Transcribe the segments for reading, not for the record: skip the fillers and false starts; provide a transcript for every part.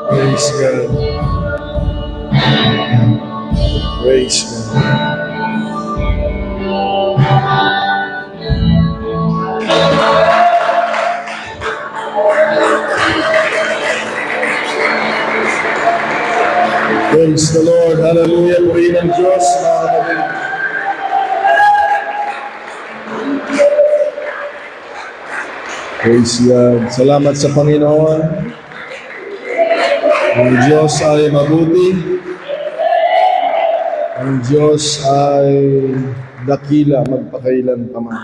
Praise God. Praise God. Praise the Lord. Hallelujah. Purihin ang Diyos, mga kapatid. Praise God. Salamat sa Panginoon. Ang Diyos ay mabuti. Ang Diyos ay dakila magpakailan pa man.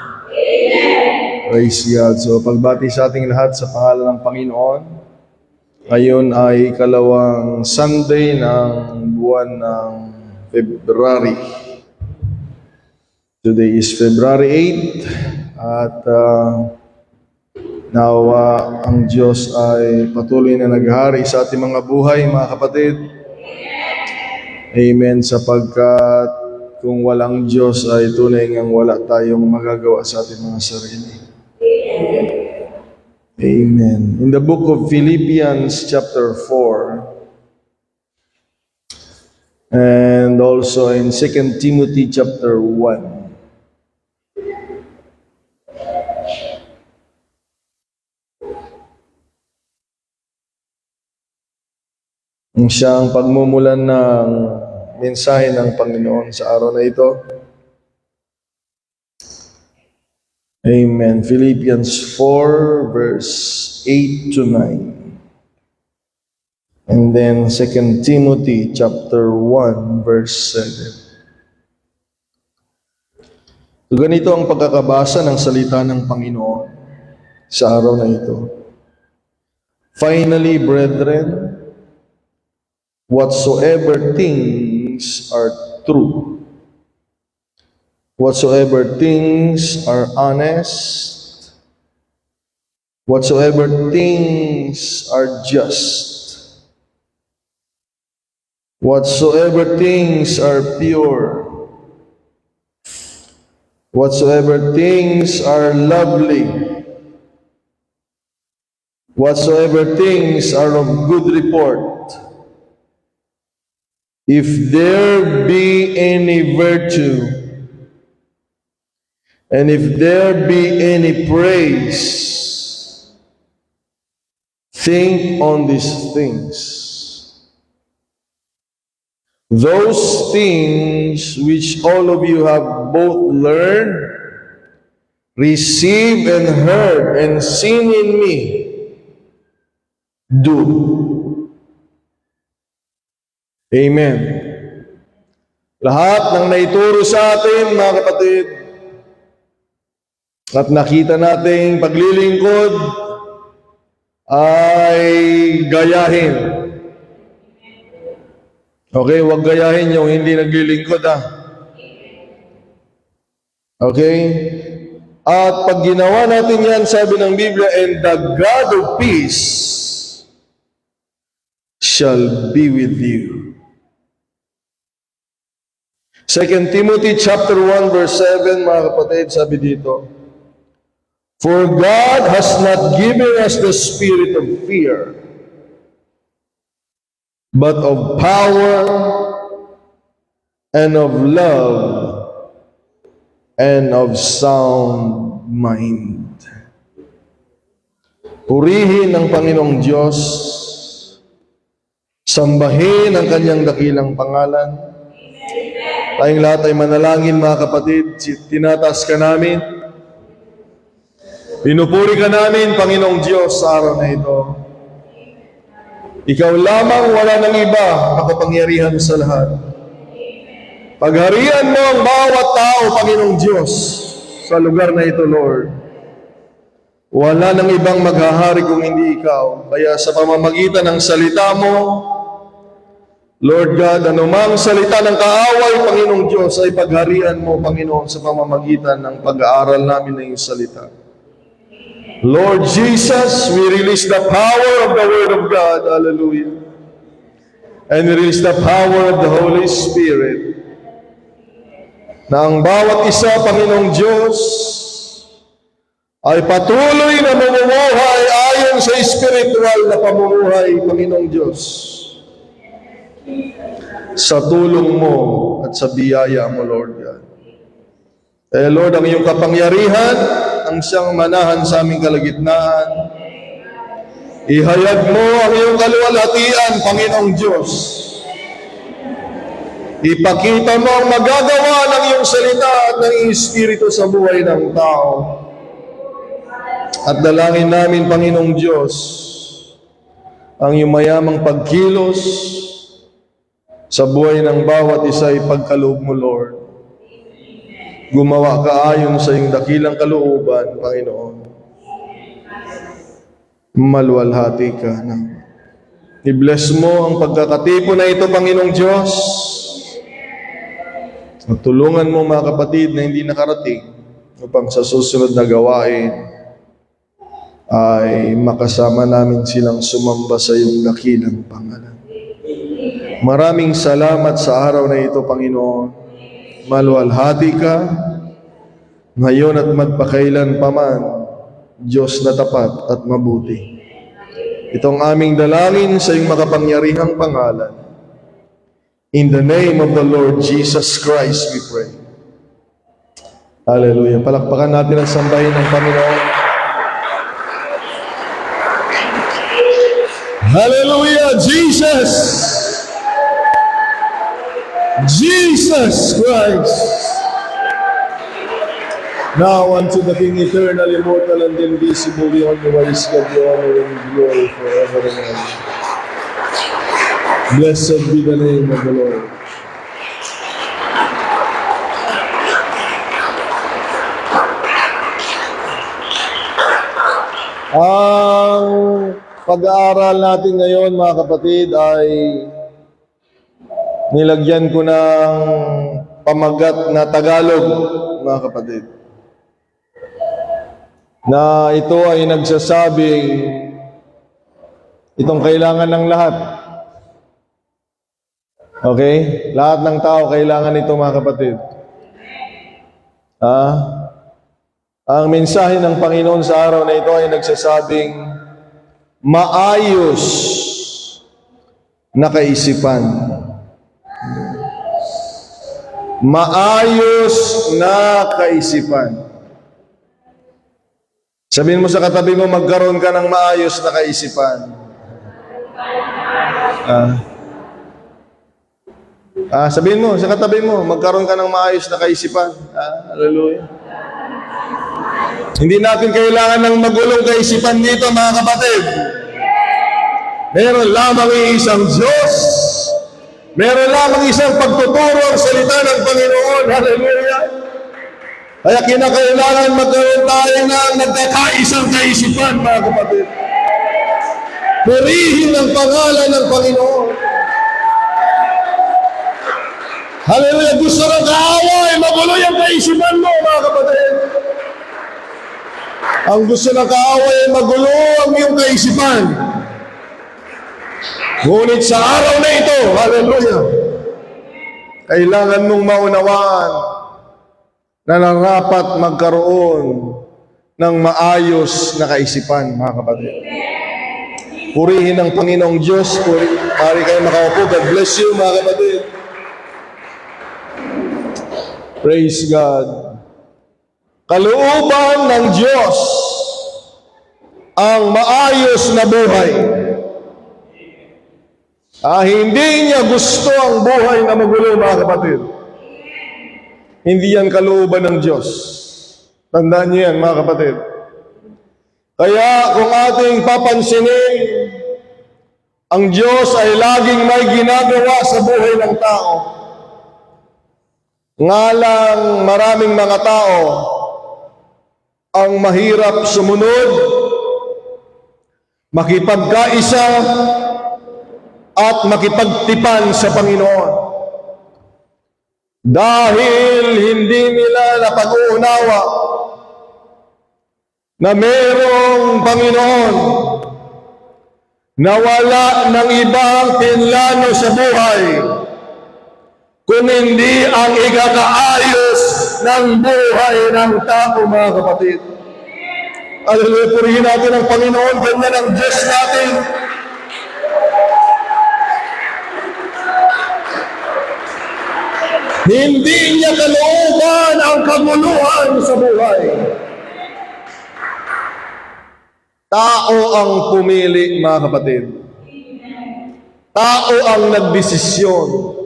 Praise God. So, pagbati sa ating lahat sa pangalan ng Panginoon. Ngayon ay ikalawang Sunday ng buwan ng February. Today is February 8 at nawa ang Diyos ay patuloy na naghari sa ating mga buhay, mga kapatid. Amen. Sapagkat kung walang Diyos ay tunay ngang wala tayong magagawa sa ating mga sarili. Amen. In the book of Philippians chapter 4 and also in 2 Timothy chapter 1. Ang siyang pagmumulan ng mensahe ng Panginoon sa araw na ito. Amen. Philippians 4 verse 8 to 9. And then 2 Timothy chapter 1 verse 7. So ganito ang pagkakabasa ng salita ng Panginoon sa araw na ito. Finally, brethren, whatsoever things are true, whatsoever things are honest, whatsoever things are just, whatsoever things are pure, whatsoever things are lovely, whatsoever things are of good report, if there be any virtue, and if there be any praise, think on these things. Those things which all of you have both learned, received and heard, and seen in me, do. Amen. Lahat ng naituro sa atin, mga kapatid, at nakita nating paglilingkod ay gayahin. Okay, huwag gayahin yung hindi naglilingkod, Okay? At pag ginawa natin yan, sabi ng Biblia, and the God of peace shall be with you. 2 Timothy chapter 1 verse 7, mga kapatid, sabi dito, for God has not given us the spirit of fear, but of power and of love and of sound mind. Purihin ang Panginoong Diyos, sambahin ang kanyang dakilang pangalan. Tayong lahat ay manalangin, mga kapatid. Tinataas ka namin. Pinupuri ka namin, Panginoong Diyos, sa araw na ito. Ikaw lamang, wala nang iba, makapangyarihan sa lahat. Pagharian mo ang bawat tao, Panginoong Diyos, sa sa lugar na ito, Lord. Wala nang ibang maghahari kung hindi Ikaw. Kaya sa pamamagitan ng salita mo, Lord God, anumang salita ng kaaway, Panginoong Diyos, ay pagharian mo, Panginoon, sa pamamagitan ng pag-aaral namin ng iyong salita. Lord Jesus, we release the power of the Word of God. Hallelujah. And we release the power of the Holy Spirit. Na ang bawat isa, Panginoong Diyos, ay patuloy na mamumuhay ayon sa spiritual na pamumuhay, Panginoong Diyos. Sa tulong mo at sa biyaya mo, Lord God. Lord, ang iyong kapangyarihan, ang siyang manahan sa aming kalagitnaan. Ihayag mo ang iyong kaluwalhatian, Panginoong Diyos. Ipakita mo ang magagawa ng iyong salita at ng iyong Espiritu sa buhay ng tao. At dalangin namin, Panginoong Diyos, ang iyong mayamang pagkilos sa buhay ng bawat isa ay pagkaloob mo, Lord. Gumawa ka ayon sa iyong dakilang kalooban, Panginoon. Maluwalhati ka na. I-bless mo ang pagkakatipo na ito, Panginoong Diyos. At tulungan mo mga kapatid na hindi nakarating upang sa susunod na gawain ay makasama namin silang sumamba sa iyong dakilang pangalan. Maraming salamat sa araw na ito, Panginoon. Maluwalhati ka ngayon at magpakailan paman, Diyos na tapat at mabuti. Itong aming dalangin sa iyong makapangyarihang pangalan. In the name of the Lord Jesus Christ, we pray. Hallelujah. Palakpakan natin ang sambahin ng Panginoon. Hallelujah, Jesus! Jesus Christ! Now unto the King eternal, immortal, and invisible, the only wise God, the honor and glory forever and ever. Blessed be the name of the Lord. Ang pag-aaral natin ngayon, mga kapatid, ay nilagyan ko ng pamagat na Tagalog, mga kapatid. Na ito ay nagsasabing itong kailangan ng lahat. Okay? Lahat ng tao kailangan ito, mga kapatid. Ang mensahe ng Panginoon sa araw na ito ay nagsasabing maayos na kaisipan. Maayos na kaisipan. Sabihin mo sa katabi mo, magkaroon ka ng maayos na kaisipan. Sabihin mo sa katabi mo, magkaroon ka ng maayos na kaisipan. Hallelujah. Hindi natin kailangan ng magulong kaisipan dito, mga kapatid. Meron lamang isang Diyos. Meron lamang isang pagtuturo ang salita ng Panginoon. Hallelujah. Kaya kinakailangan magkaroon tayo ng nagkakaisang kaisipan, mga kapatid. Purihin ang pangalan ng Panginoon. Hallelujah! Gusto ng kaaway, magulo yung kaisipan mo, mga kapatid. Ang gusto ng kaaway, magulo ang iyong kaisipan. Ngunit sa araw na ito, hallelujah, kailangan mong maunawaan na narapat magkaroon ng maayos na kaisipan, mga kapatid. Purihin ang Panginoong Diyos. Pari kayo makaupo. God bless you, mga kapatid. Praise God. Kalooban ng Diyos ang maayos na buhay. Hindi niya gusto ang buhay na magulo, mga kapatid. Hindi yan kalooban ng Diyos. Tandaan niyo yan, mga kapatid. Kaya kung ating papansinin, ang Diyos ay laging may ginagawa sa buhay ng tao. Nga lang maraming mga tao ang mahirap sumunod, makipagkaisa, at makipagtipan sa Panginoon. Dahil hindi nila napag-uunawa na merong Panginoon na wala ng ibang tinlano sa buhay kung hindi ang ikakaayos ng buhay ng tao, mga kapatid. Hallelujah, purihin natin ang Panginoon, ganyan ang Diyos natin. Hindi niya kalooban ang kaguluhan sa buhay. Tao ang pumili, mga kapatid. Tao ang nagdesisyon.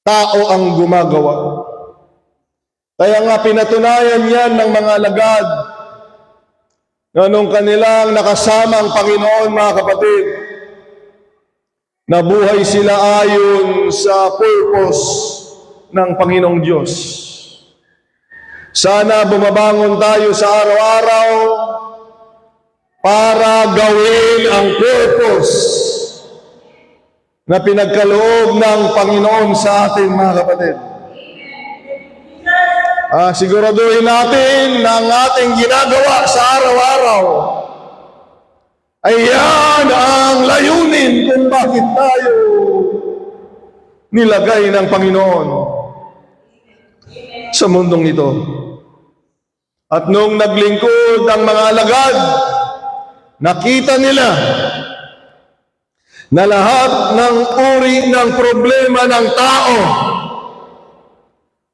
Tao ang gumagawa. Kaya nga pinatunayan yan ng mga alagad na nung kanilang nakasama ang Panginoon, mga kapatid, nabuhay sila ayon sa purpose ng Panginoong Diyos. Sana bumabangon tayo sa araw-araw para gawin ang purpose na pinagkaloob ng Panginoon sa atin, mga kapatid. Siguraduhin natin na ang ating ginagawa sa araw-araw ay yan ang layunin kung bakit tayo nilagay ng Panginoon sa mundong ito. At nung naglingkod ang mga alagad, nakita nila na lahat ng uri ng problema ng tao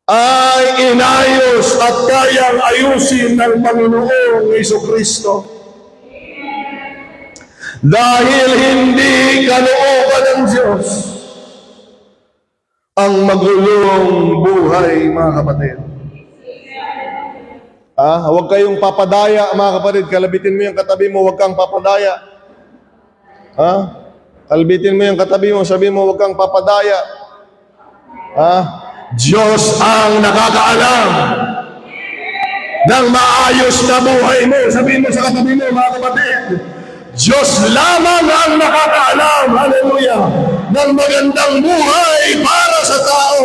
ay inayos at kayang ayusin ng Panginoong Jesucristo. Dahil hindi kalooban ng Diyos ang magulong buhay, mga kapatid. Huwag kayong papadaya, mga kapatid. Kalabitin mo yung katabi mo, huwag kang papadaya. Kalabitin mo yung katabi mo, sabi mo, huwag kang papadaya. Diyos ang nakakaalam ng maayos na buhay mo. Sabihin mo sa katabi mo, mga kapatid, Diyos lamang ang nakakaalam, hallelujah, ng magandang buhay para sa tao.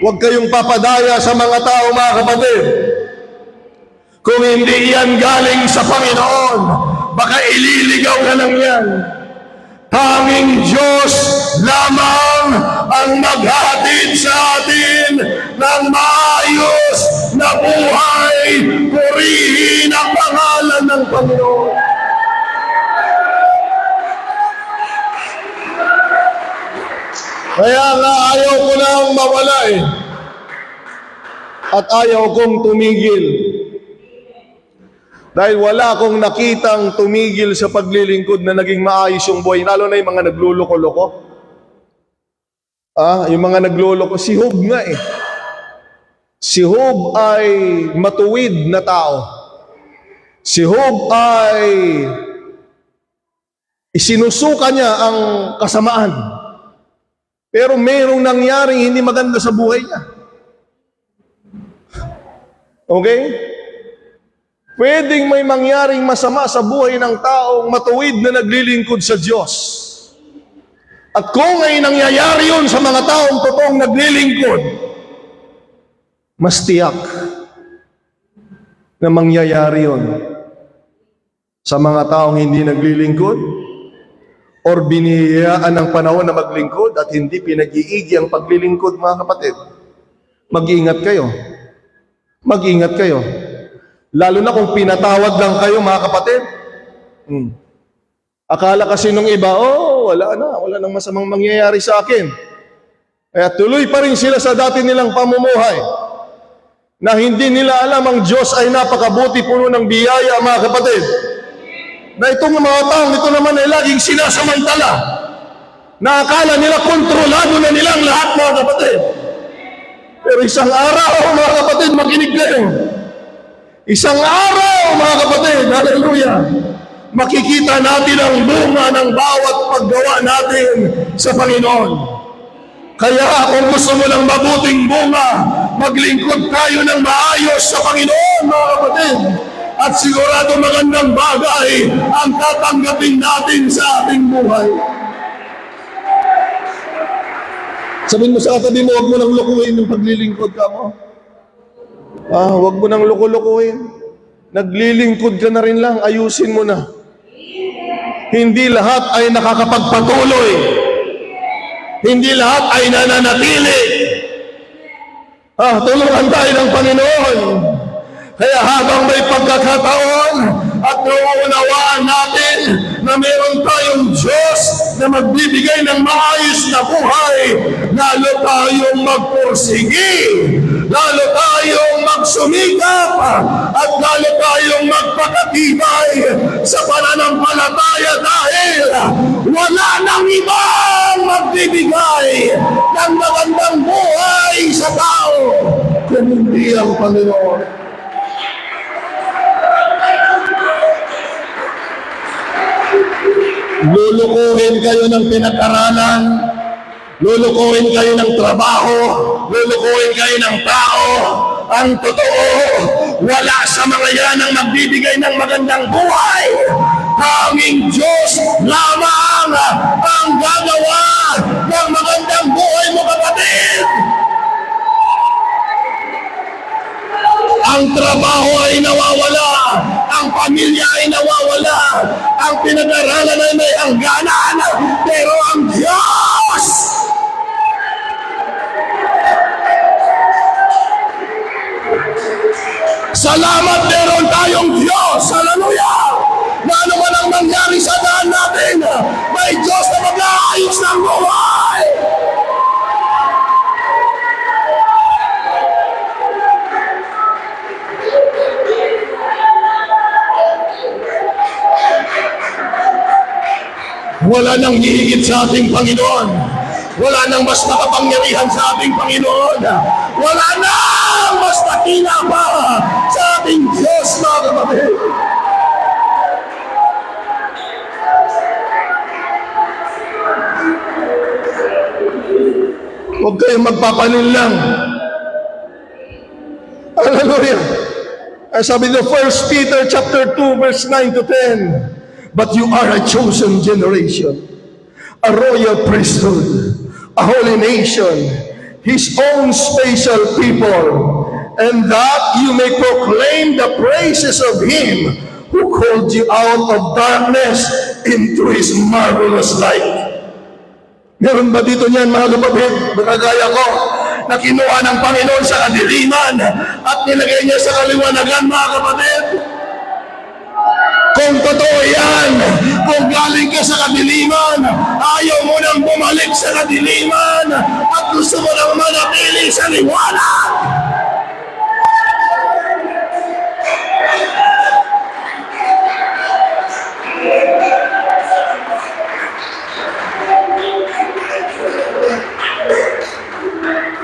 Huwag kayong papadaya sa mga tao, mga kapatid. Kung hindi yan galing sa Panginoon, baka ililigaw ka lang yan. Tanging Diyos lamang ang maghatid sa atin ng maayos na buhay. Purihin ang pangalan ng Panginoon. Kaya nga ayaw ko nang mawala at ayaw kong tumigil. Dahil wala akong nakitang tumigil sa paglilingkod na naging maayos yung buhay. Lalo na yung mga nagluloko-loko. Yung mga nagluloko. Si Job nga Si Job ay matuwid na tao. Si Job ay isinusuka niya ang kasamaan. Pero mayroong nangyaring hindi maganda sa buhay niya. Okay? Pwedeng may mangyaring masama sa buhay ng taong matuwid na naglilingkod sa Diyos. At kung ay nangyayari yun sa mga taong totoong naglilingkod, mas tiyak na mangyayari yun sa mga taong hindi naglilingkod or binihiyaan ng panahon na maglingkod at hindi pinag-iigi ang paglilingkod, mga kapatid. Mag-ingat kayo. Mag-ingat kayo. Lalo na kung pinatawad lang kayo, mga kapatid. Akala kasi nung iba, wala nang masamang mangyayari sa akin. Kaya tuloy pa rin sila sa dati nilang pamumuhay. Na hindi nila alam ang Diyos ay napakabuti, puno ng biyaya, mga kapatid. Na itong mga taong ito naman ay laging sinasamantala. Na akala nila kontrolado na nilang lahat, mga kapatid. Pero isang araw, mga kapatid, makinig kayo. Isang araw, mga kapatid, hallelujah, makikita natin ang bunga ng bawat paggawa natin sa Panginoon. Kaya kung gusto mo ng mabuting bunga, maglingkod tayo ng maayos sa Panginoon, mga kapatid. At sigurado magandang bagay ang tatanggapin natin sa ating buhay. Sabihin mo sa katabi mo, huwag mo nang lukuhin yung paglilingkod ka mo. Huwag mo nang lukuhin. Naglilingkod ka na rin lang, ayusin mo na. Hindi lahat ay nakakapagpatuloy. Hindi lahat ay nananatili. Tulungan tayo ng Panginoon. Kaya habang may pagkakataon at nauunawaan natin na meron tayong Diyos na magbibigay ng maayos na buhay, lalo tayong magpursigi, lalo tayong magsumikap, at lalo tayong magpakatibay sa pananampalataya dahil wala nang ibang magbibigay ng magandang buhay sa tao kung hindi ang Panginoon. Lulukuhin kayo ng pinag-aralan, lulukuhin kayo ng trabaho, lulukuhin kayo ng tao. Ang totoo, wala sa mga yan ang magbibigay ng magandang buhay. Tanging Diyos lamang ang gagawa ng magandang buhay mo, kapatid. Ang trabaho ay nawawala, ang pamilya ay nawawala, ang pinag-aralan ay may hangganan, pero ang Diyos, salamat, meron tayong Diyos, hallelujah, na ano man ang nangyari sa daan natin, may Diyos na mag-aayos ng buhay. Wala nang hihigit sa ating Panginoon. Wala nang mas makapangyarihan sa ating Panginoon. Wala nang mas dakila pa sa ating Diyos, mga kapatid. Huwag kayong magpapalinlang. Hallelujah. Sabi ng 1 Peter chapter 2 verse 9 to 10. But you are a chosen generation, a royal priesthood, a holy nation, His own special people, and that you may proclaim the praises of Him who called you out of darkness into His marvelous light. Meron ba dito niyan, mga kapatid, kagaya ko, na kinuha ng Panginoon sa kadiliman at nilagay niya sa kaliwanagan, mga kapatid? Kung totoo yan, kung galing ka sa kadiliman, ayaw mo nang bumalik sa kadiliman at gusto mo nang manatili sa liwanag.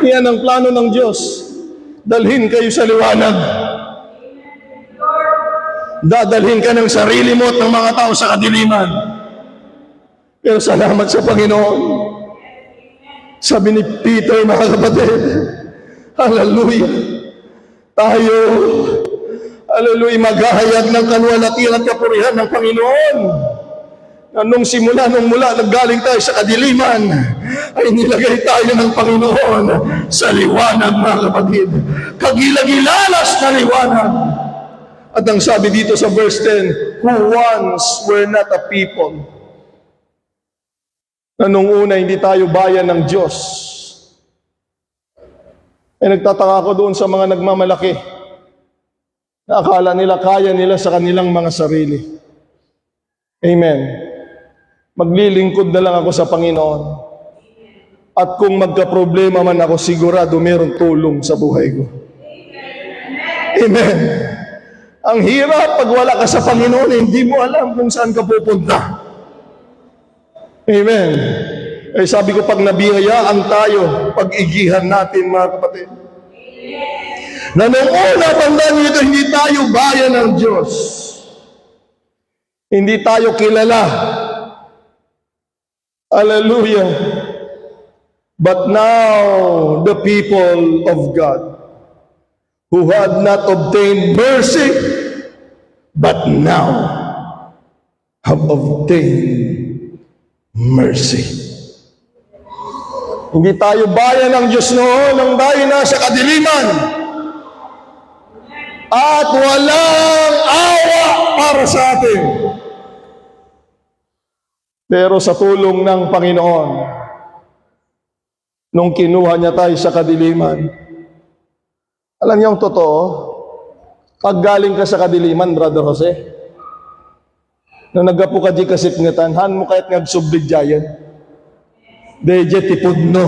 Yan ang plano ng Diyos. Dalhin kayo sa liwanag. Dadalhin ka ng sarili mo at ng mga tao sa kadiliman. Pero salamat sa Panginoon. Sabi ni Peter, mga kapatid, hallelujah, tayo, hallelujah, maghahayag ng kaluwalhatian at kapurihan ng Panginoon. Nung mula naggaling tayo sa kadiliman, ay nilagay tayo ng Panginoon sa liwanag, mga kapatid. Kagilagilalas na liwanag. At ang sabi dito sa verse 10, who once were not a people. Na nung una, hindi tayo bayan ng Diyos. Nagtataka ko doon sa mga nagmamalaki. Na akala nila, kaya nila sa kanilang mga sarili. Amen. Maglilingkod na lang ako sa Panginoon. At kung magka-problema man ako, sigurado mayroong tulong sa buhay ko. Amen. Ang hirap pag wala ka sa Panginoon, hindi mo alam kung saan ka pupunta. Amen. Sabi ko, pag nabiyayaan tayo, pag-igihan natin, mga kapatid. Na nung una, tandaan nyo ito, hindi tayo bayan ng Diyos. Hindi tayo kilala. Hallelujah. But now, the people of God. who had not obtained mercy, but now have obtained mercy. Hindi tayo bayan ng Diyos noon nang tayo nasa kadiliman. At walang awa para sa atin. Pero sa tulong ng Panginoon, nung kinuha niya tayo sa kadiliman, alam niyo ang totoo, pag galing ka sa kadiliman, Brother Jose, nung nagapu ka di kasipngetan, han mo kahit nagsublig jayan, deje tipod no.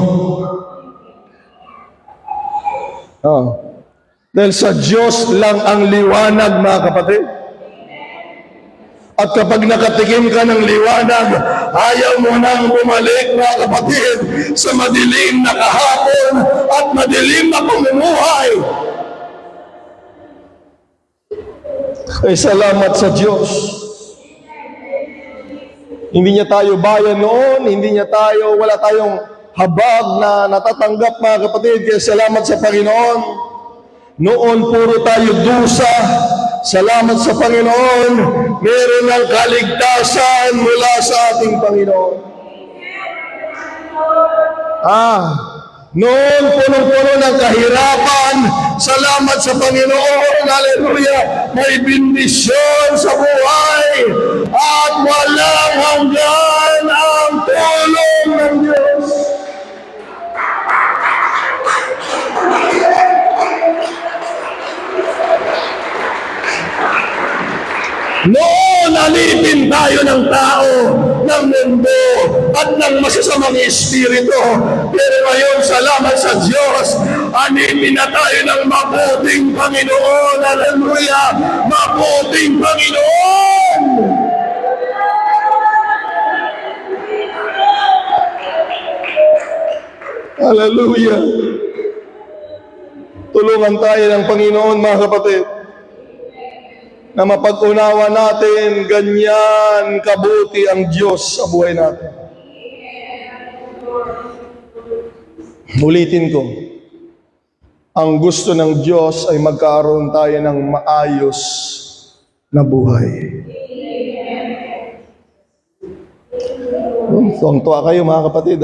Oh. Dahil sa Diyos lang ang liwanag, mga kapatid. At kapag nakatikim ka ng liwanag, ayaw mo nang bumalik, mga kapatid, sa madilim na kahapon at madilim na pamumuhay. Ay salamat sa Diyos. Hindi niya tayo bayan noon, wala tayong habag na natatanggap, mga kapatid. Kaya salamat sa Panginoon. Noon puro tayo dusa. Salamat sa Panginoon. Meron ng kaligtasan mula sa ating Panginoon. Noon punong-puno ng kahirapan. Salamat sa Panginoon. Hallelujah. May bendisyon sa buhay. At walang hanggan ang tulong ng Diyos. Noon, alipin tayo ng tao, ng mundo, at ng masasamang espiritu. Pero ngayon, salamat sa Diyos, alipin na tayo ng mabuting Panginoon. Hallelujah! Mabuting Panginoon! Hallelujah! Tulungan tayo ng Panginoon, mga kapatid, na mapag-unawa natin ganyan kabuti ang Diyos sa buhay natin. Ulitin ko, ang gusto ng Diyos ay magkaroon tayo ng maayos na buhay. Tuwang-tuwa kayo, mga kapatid.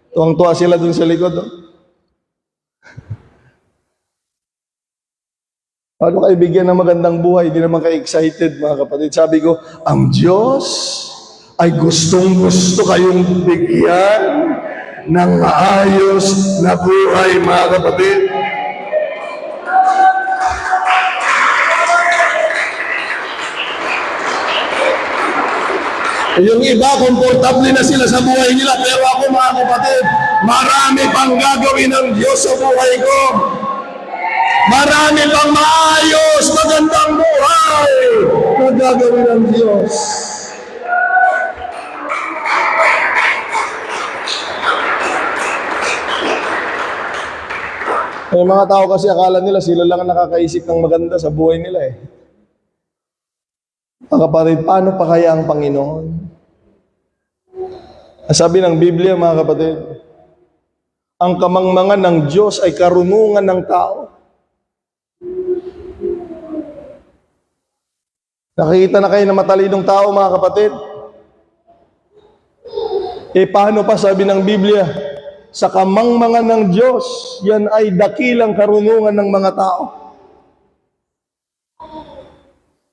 Tuwang-tuwa sila dun sa likod. Paano kayo bigyan ng magandang buhay? Hindi naman kayo excited, mga kapatid. Sabi ko, ang Diyos ay gustong-gusto kayong bigyan ng maayos na buhay, mga kapatid. Yung iba, komportable na sila sa buhay nila. Pero ako, mga kapatid, marami pang gagawin ng Diyos sa buhay ko. Marami pang maayos, magandang buhay na gagawin ng Diyos. May mga tao kasi akala nila sila lang ang nakakaisip ng maganda sa buhay nila eh. Mga kapatid, paano pa kaya ang Panginoon? Sabi ng Biblia, mga kapatid, ang kamangmangan ng Diyos ay karunungan ng tao. Nakikita na kayo na matalinong tao, mga kapatid? Paano pa sabi ng Biblia? Sa kamangmangan ng Diyos, yan ay dakilang karunungan ng mga tao.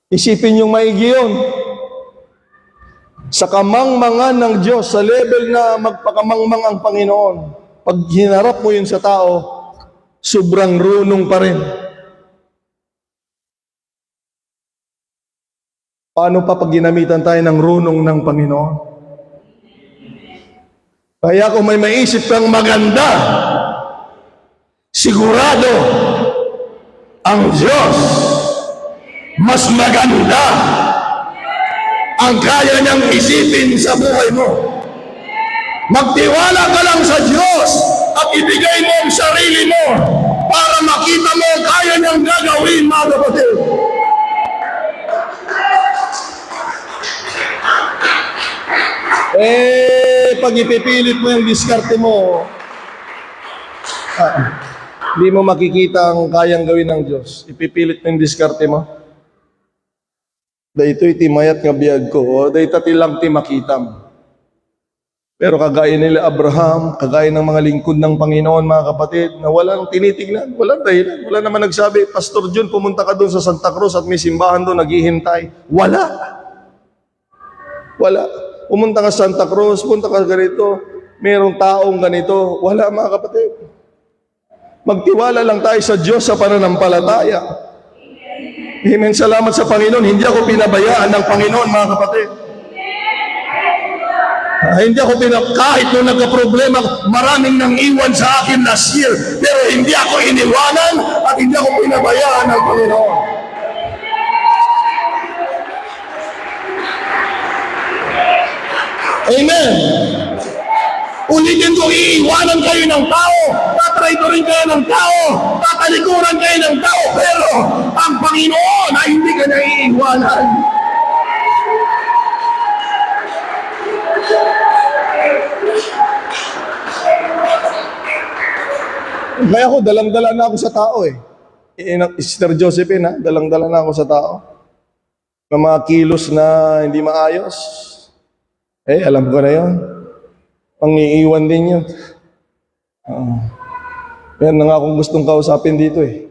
Isipin yung maigi yun. Sa kamangmangan ng Diyos, sa level na magpakamangmang ang Panginoon, pag hinarap mo yun sa tao, sobrang runong pa rin. Paano pa pag ginamitan tayo ng runong ng Panginoon? Kaya kung may maisip kang maganda, sigurado ang Diyos mas maganda ang kaya niyang isipin sa buhay mo. Magtiwala ka lang sa Diyos at ibigay mo ang sarili mo para makita mo kaya niyang gagawin, mga kapatid. Pag ipipilit mo yung diskarte mo, Hindi mo makikita ang kayang gawin ng Diyos. Ipipilit mo yung diskarte mo. Dahito iti mayat nga biyag ko, o dahito tilang ti makitam. Pero kagaya nila Abraham, kagaya ng mga lingkod ng Panginoon, mga kapatid, na walang tinitignan, walang dahilan. Wala naman nagsabi, Pastor John, pumunta ka doon sa Santa Cruz at may simbahan doon, naghihintay. Wala. Wala. Pumunta ka sa Santa Cruz, pumunta ka ganito, mayroong taong ganito. Wala, mga kapatid. Magtiwala lang tayo sa Diyos sa pananampalataya. Amen. Salamat sa Panginoon. Hindi ako pinabayaan ng Panginoon, mga kapatid. Hindi ako kahit nung nagka-problema, maraming nang iwan sa akin last year, pero hindi ako iniwanan at hindi ako pinabayaan ng Panginoon. Amen. Ulitin ko, iiwanan kayo ng tao, tatraidorin kayo ng tao, tatalikuran kayo ng tao, pero ang Panginoon ay hindi ka na iiwanan. Kaya ako, dalang-dala na ako sa tao eh. Sister Josephine, ha? Dalang-dala na ako sa tao. Ng mga kilos na hindi maayos. Alam ko na yun. Pangiiwan din yun. Yan na nga akong gustong kausapin dito eh.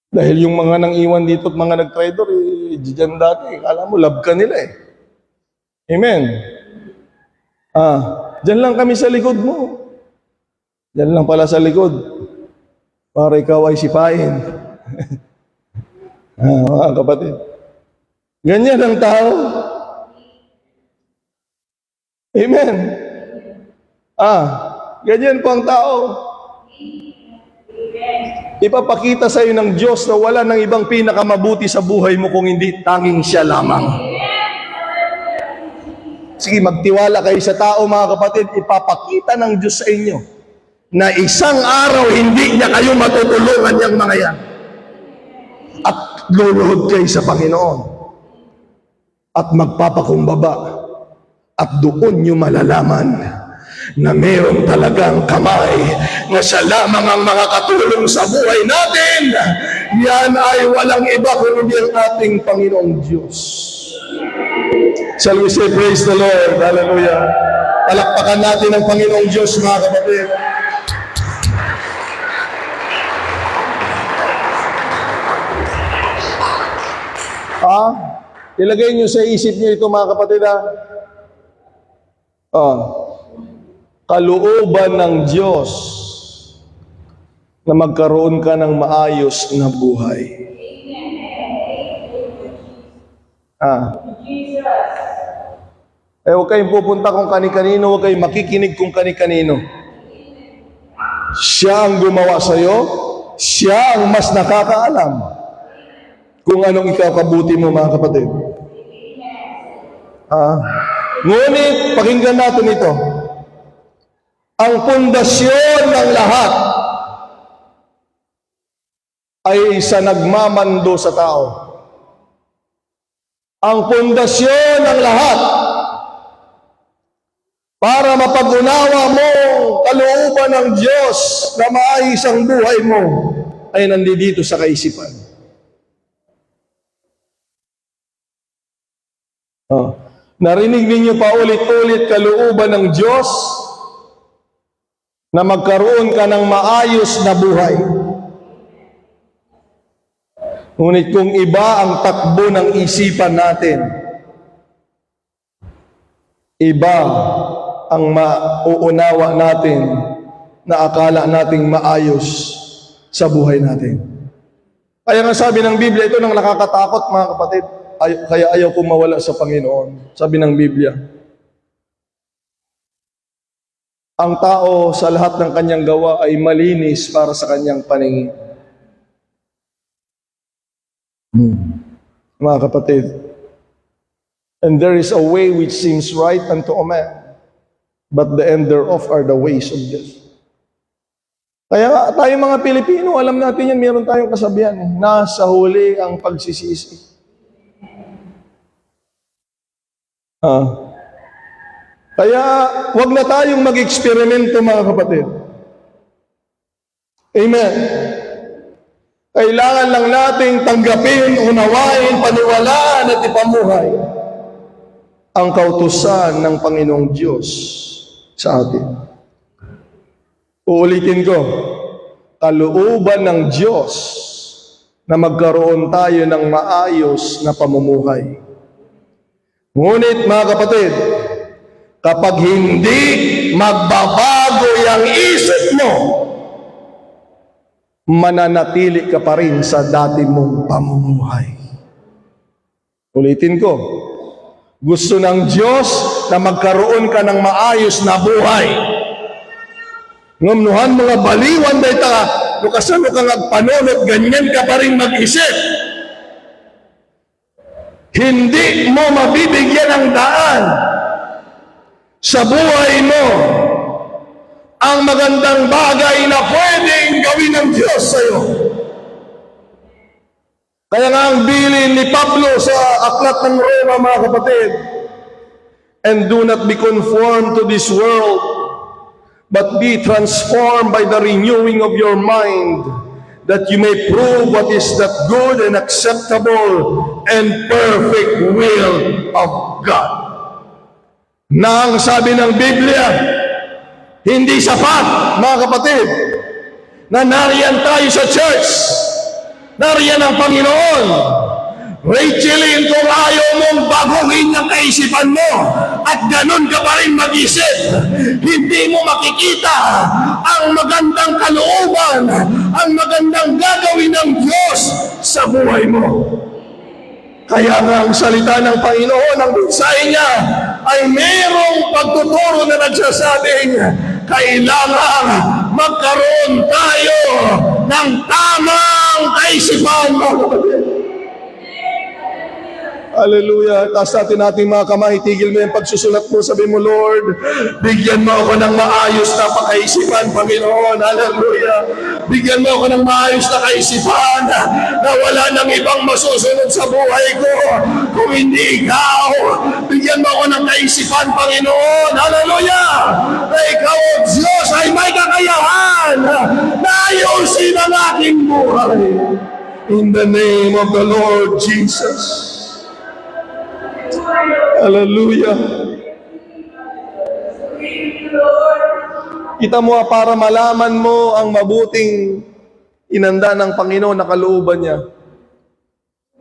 Dahil yung mga nang iwan dito at mga nag-trader, dyan dati, alam mo, love ka nila eh. Amen. Dyan lang kami sa likod mo. Dyan lang pala sa likod. Para ikaw ay sipain. Mga kapatid. Ganyan ang tao. Amen. Ganyan po ang tao. Ipapakita sa iyo ng Diyos na wala ng ibang pinakamabuti sa buhay mo kung hindi tanging siya lamang. Sige, magtiwala kayo sa tao, mga kapatid. Ipapakita ng Diyos sa inyo na isang araw hindi niya kayo matutulungan yung mga yan. At luluhod kayo sa Panginoon. At magpapakumbaba. At doon nyo malalaman na mayroon talagang kamay na siya lamang ang mga katulong sa buhay natin. Yan ay walang iba kundi ang ating Panginoong Diyos. Shall we say praise the Lord? Hallelujah. Palakpakan natin ang Panginoong Diyos, mga kapatid. Ilagay niyo sa isip niyo ito, mga kapatid. Kalooban ng Diyos na magkaroon ka ng maayos na buhay. Huwag kayong pupunta kung kani-kanino, huwag kayong makikinig kung kani-kanino. Siya ang gumawa sa'yo, siya ang mas nakakaalam kung anong ikakabuti mo, mga kapatid. Ngunit, pakinggan natin ito. Ang pundasyon ng lahat ay sa nagmamando sa tao. Ang pundasyon ng lahat para mapag-unawa mo kalooban ng Diyos na maayos ang buhay mo ay nandito sa kaisipan. Narinig ninyo pa ulit-ulit kalooban ng Diyos na magkaroon ka ng maayos na buhay. Ngunit kung iba ang takbo ng isipan natin, iba ang mauunawa natin na akala nating maayos sa buhay natin. Kaya nga sabi ng Biblia, ito nang nakakatakot, mga kapatid. Kaya ayaw kong mawala sa Panginoon. Sabi ng Biblia, ang tao sa lahat ng kanyang gawa ay malinis para sa kanyang paningin. Mga kapatid, and there is a way which seems right unto a man, but the end thereof are the ways of death. Kaya tayo mga Pilipino, alam natin yan, meron tayong kasabihan. Nasa huli ang pagsisisi. Kaya wag na tayong mag-eksperimento, mga kapatid. Amen. Kailangan lang nating tanggapin, unawain, paniwalaan at ipamuhay ang kautusan ng Panginoong Diyos sa atin. Uulitin ko, kalooban ng Diyos na magkaroon tayo ng maayos na pamumuhay. Ngunit mga kapatid, kapag hindi magbabago yung isip mo, mananatili ka pa rin sa dati mong pamumuhay. Ulitin ko, gusto ng Diyos na magkaroon ka ng maayos na buhay. Ngamnuhan mga baliwan dahi ta, lukasan mo kang agpanonot, ganyan ka pa rin mag-isip. Hindi mo mabibigyan ng daan sa buhay mo ang magandang bagay na pwedeng gawin ng Diyos sa iyo. Kaya nga ang bilin ni Pablo sa aklat ng Roma, mga kapatid, and do not be conformed to this world, but be transformed by the renewing of your mind, that you may prove what is that good and acceptable and perfect will of God. Na ang sabi ng Biblia, hindi sapat, mga kapatid, na nariyan tayo sa church, nariyan ang Panginoon. Rachelin, kung ayaw mong baguhin ang kaisipan mo at ganun ka pa rin mag-isip, hindi mo makikita ang magandang kalooban, ang magandang gagawin ng Diyos sa buhay mo. Kaya nga ang salita ng Panginoon, ang mensahe niya, ay mayroong pagtuturo na nagsasabing, kailangan magkaroon tayo ng tamang kaisipan. Hallelujah. Taas natin ating mga kamay. Tigil mo yung pagsusulat mo. Sabi mo, Lord, bigyan mo ako ng maayos na pakaisipan, Panginoon. Hallelujah. Bigyan mo ako ng maayos na kaisipan na wala nang ibang masusunod sa buhay ko kung hindi ikaw. Bigyan mo ako ng kaisipan, Panginoon. Hallelujah. Na ikaw, O Diyos, ay may kakayahan na ayusin ang aking buhay. In the name of the Lord Jesus. Hallelujah. Kita mo para malaman mo ang mabuting inanda ng Panginoon na kalooban niya,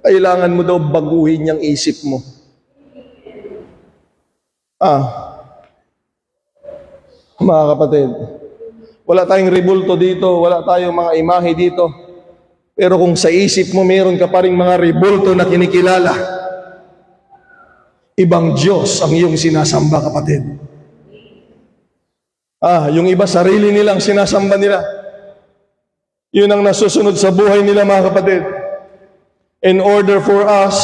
kailangan mo daw baguhin yung isip mo. Mga kapatid, wala tayong rebulto dito, wala tayong mga imahe dito. Pero kung sa isip mo meron ka pa rin mga rebulto na kinikilala, ibang Diyos ang iyong sinasamba, kapatid. Yung iba, sarili nilang sinasamba nila. Yun ang nasusunod sa buhay nila, mga kapatid. In order for us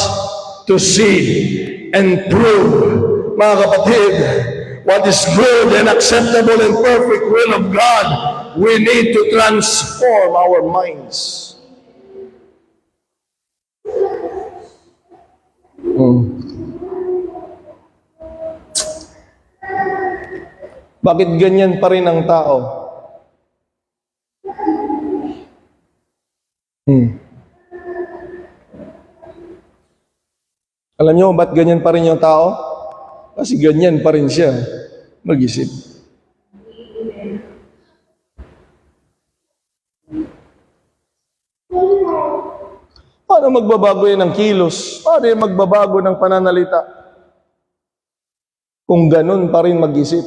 to see and prove, mga kapatid, what is good and acceptable and perfect will of God, we need to transform our minds. Bakit ganyan pa rin ang tao? Alam nyo, ba't ganyan pa rin yung tao? Kasi ganyan pa rin siya mag-isip. Paano magbabago yan ng kilos? Paano yung magbabago ng pananalita? Kung ganun pa rin mag-isip.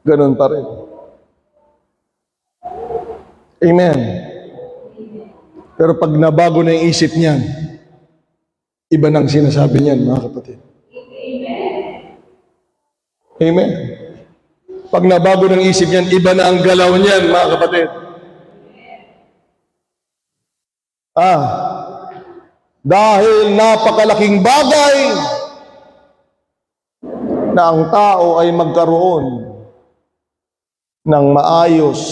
Ganun pa rin. Amen. Pero pag nabago na yung isip niyan, iba nang sinasabi niyan, mga kapatid. Amen. Pag nabago ng isip niyan, iba na ang galaw niyan, mga kapatid. Dahil napakalaking bagay na ang tao ay magkaroon ng maayos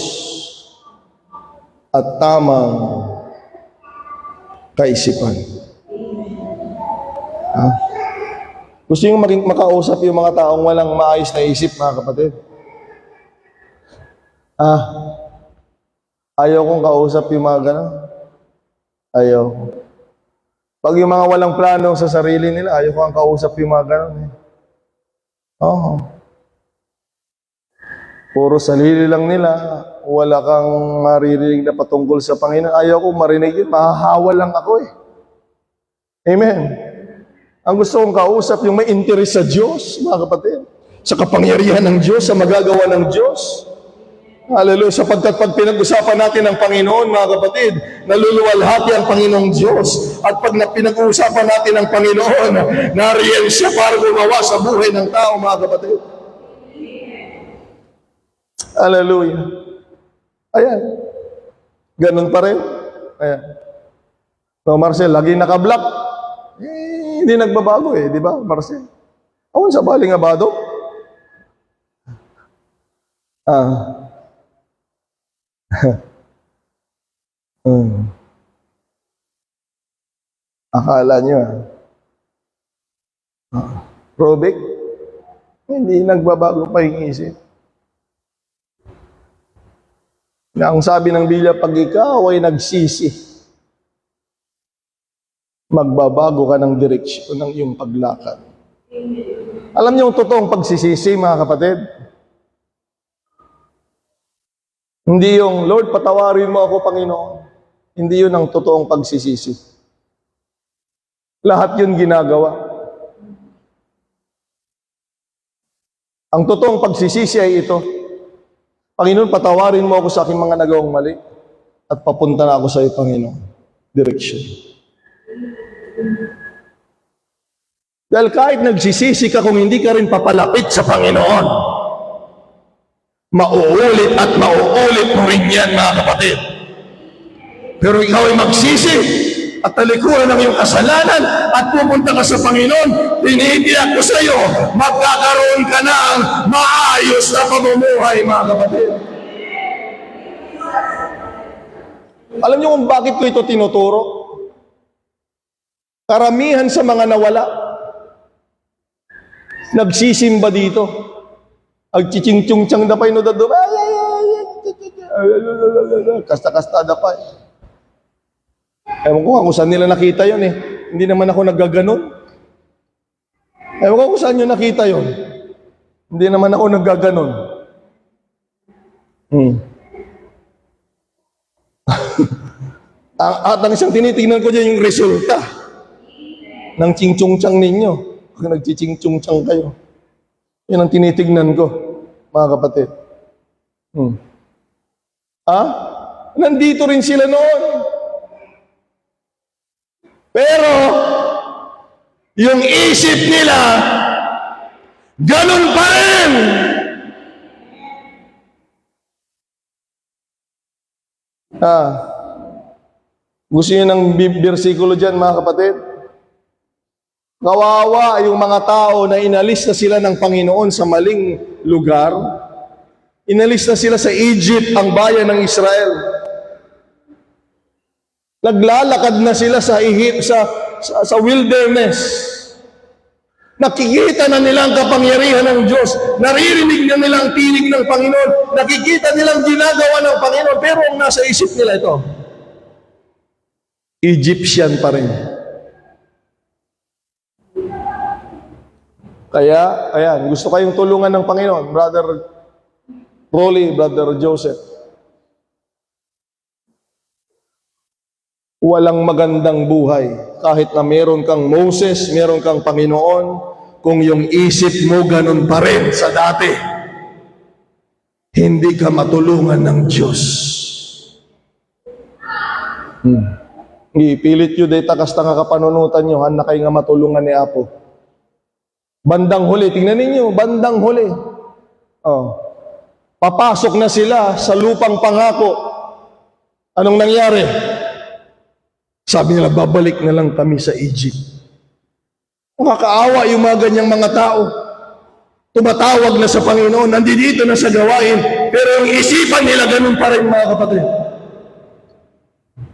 at tamang kaisipan. Gusto nyo maging makausap yung mga taong walang maayos na isip, mga kapatid? Ayaw kong kausap yung mga gano'n. Ayaw. Pag yung mga walang plano sa sarili nila, ayaw ko ang kausap yung mga gano'n. Oo. Puro sarili lang nila. Wala kang maririnig na patungkol sa Panginoon. Ayaw ko marinig yun. Mahahawa lang ako eh. Amen. Ang gusto kong kausap, yung may interest sa Diyos, mga kapatid. Sa kapangyarihan ng Diyos, sa magagawa ng Diyos. Hallelujah. Sapagkat pag pinag-usapan natin ang Panginoon, mga kapatid, naluluwalhati ang Panginoong Diyos. At pag pinag-uusapan natin ang Panginoon, nariyan siya para gumawa sa buhay ng tao, mga kapatid. Hallelujah. Ayan. Ganun pa rin. Ayan. So, Marcel, lagi naka-block. Hindi nagbabago eh, di ba, Marcel? Awan sa baling abado. Akala nyo Robic, hindi nagbabago pa yung isip. Na ang sabi ng Biblia, pag ikaw ay nagsisi, magbabago ka ng direksyon ng iyong paglakad. Alam niyo yung totoong pagsisisi, mga kapatid? Hindi yung, Lord, patawarin mo ako, Panginoon. Hindi yun ang totoong pagsisisi. Lahat yun ginagawa. Ang totoong pagsisisi ay ito. Panginoon, patawarin mo ako sa aking mga nagawang mali at papunta na ako sa iyo, Panginoon. Direction. Dahil kahit nagsisisi ka kung hindi ka rin papalapit sa Panginoon, mauulit at mauulit mo rin yan, mga kapatid. Pero ikaw ay magsisi at talikuran ng iyong kasalanan at pupunta ka sa Panginoon, tinitiyak ko sa iyo, magkakaroon ka ng maayos na pamumuhay, mga kapatid. Alam niyo kung bakit ko ito tinuturo? Karamihan sa mga nawala, nagsisimba dito. Agchiching-chung-chang da pa yun, kasta-kasta da pa. Ewan ko kung saan nila nakita yun eh. Hindi naman ako naggaganon. Ewan ko kung saan nyo nakita yun. Hindi naman ako naggaganon. At ang isang tinitingnan ko dyan yung resulta ng ching-chung-chang ninyo. Pag nag-ching-chung-chang kayo. Yan ang tinitignan ko, mga kapatid. Nandito rin sila noon. Pero, yung isip nila, ganun pa rin. Gusto nyo ng bersikulo dyan, mga kapatid? Kawawa yung mga tao na inalis na sila ng Panginoon sa maling lugar. Inalis na sila sa Egypt, ang bayan ng Israel. Naglalakad na sila sa wilderness. Nakikita na nila ang kapangyarihan ng Diyos. Naririnig na nila ang tinig ng Panginoon. Nakikita nilang ginagawa ng Panginoon. Pero ang nasa isip nila ito, Egyptian pa rin. Kaya, ayan, gusto kayong tulungan ng Panginoon, Brother Rolly, Brother Joseph. Walang magandang buhay. Kahit na meron kang Moses, meron kang Panginoon, kung yung isip mo ganun pa rin sa dati, hindi ka matulungan ng Diyos. Ipilit yun, day takas nga kapanunutan nyo, han na kayo nga matulungan ni Apo. Bandang huli, tingnan ninyo, bandang huli. Papasok na sila sa lupang pangako. Anong nangyari? Sabi nila, babalik na lang kami sa Egypt. Nakakaawa yung mga ganyang mga tao. Tumatawag na sa Panginoon, nandito na sa gawain, pero yung isipan nila ganun pa rin, mga kapatid.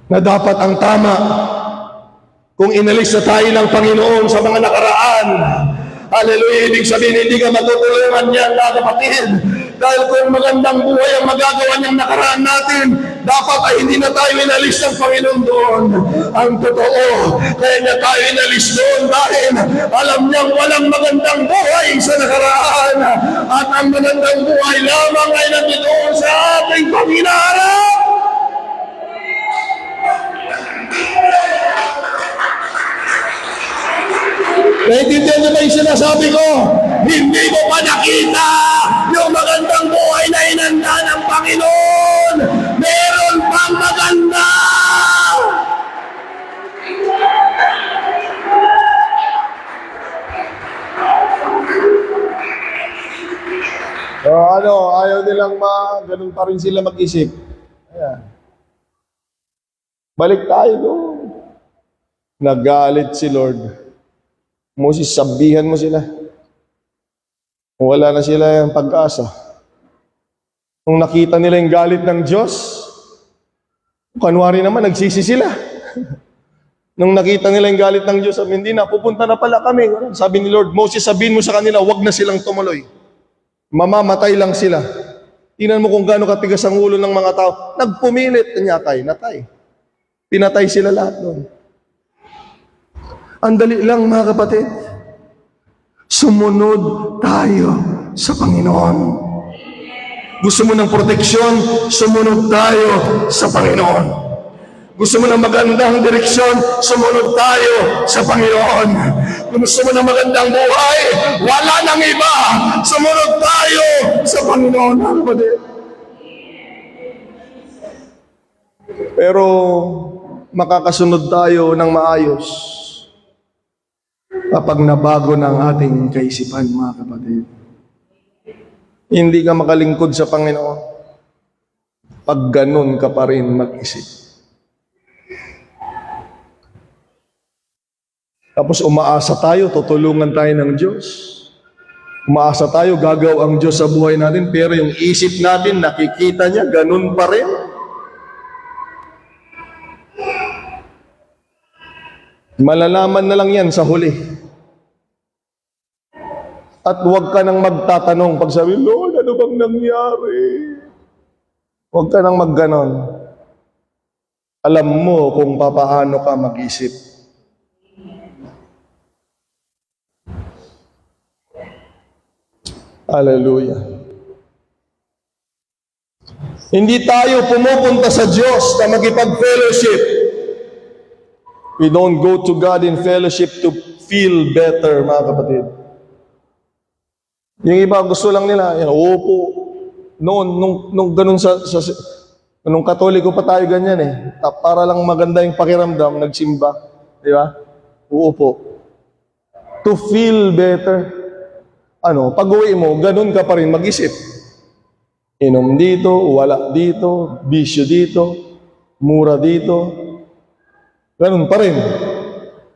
Na dapat ang tama, kung inalis na tayo ng Panginoon sa mga nakaraan, Hallelujah. Ibig sabihin, hindi ka matutulungan niyan, mga kapatid. Dahil kung magandang buhay ang magagawa niyang nakaraan natin, dapat ay hindi na tayo inalis ng Panginoon doon. Ang totoo, kaya niya tayo inalis doon dahil alam niyang walang magandang buhay sa nakaraan. At ang magandang buhay lamang ay nandito sa ating Panginoon. Naintindihan niyo ba yung sinasabi ko? Hindi mo pa nakita yung magandang buhay na inanda ng Panginoon. Meron pang maganda. Ayaw nilang ganun pa rin sila mag-isip. Ayan. Balik tayo doon. Nagalit si Lord. Moses, sabihan mo sila. Wala na sila yung pag-asa. Nung nakita nila yung galit ng Diyos, kanwari naman, nagsisi sila. Nung nakita nila yung galit ng Diyos, sabi, hindi na, pupunta na pala kami. Sabi ni Lord, Moses, sabihin mo sa kanila, wag na silang tumuloy. Mamamatay lang sila. Tingnan mo kung gaano katigas ang ulo ng mga tao. Nagpumilit, natay. Pinatay sila lahat doon. Ang dali lang, mga kapatid. Sumunod tayo sa Panginoon. Gusto mo ng proteksyon? Sumunod tayo sa Panginoon. Gusto mo ng magandang direksyon? Sumunod tayo sa Panginoon. Gusto mo ng magandang buhay? Wala nang iba. Sumunod tayo sa Panginoon, mga kapatid. Pero makakasunod tayo ng maayos kapag nabago ng ating kaisipan, mga kapatid. Hindi ka makalingkod sa Panginoon pag ganun ka pa rin mag-isip. Tapos umaasa tayo, tutulungan tayo ng Diyos. Umaasa tayo, gagaw ang Diyos sa buhay natin, pero yung isip natin, nakikita niya, ganun pa rin. Malalaman na lang yan sa huli. At huwag ka nang magtatanong pag sabi, Lord, ano bang nangyari? Huwag ka nang magganon. Alam mo kung papaano ka mag-isip. Hallelujah. Hindi tayo pumupunta sa Diyos na magipag-fellowship. We don't go to God in fellowship to feel better, mga kapatid. Yung iba, gusto lang nila, upo. Noon, nung ganun nung Katoliko pa tayo ganyan para lang maganda yung pakiramdam, nagsimba. Di ba? Uupo. To feel better. Pag-uwi mo, ganun ka pa rin mag-isip. Inom dito, wala dito, bisyo dito, mura dito. Ganun pa rin.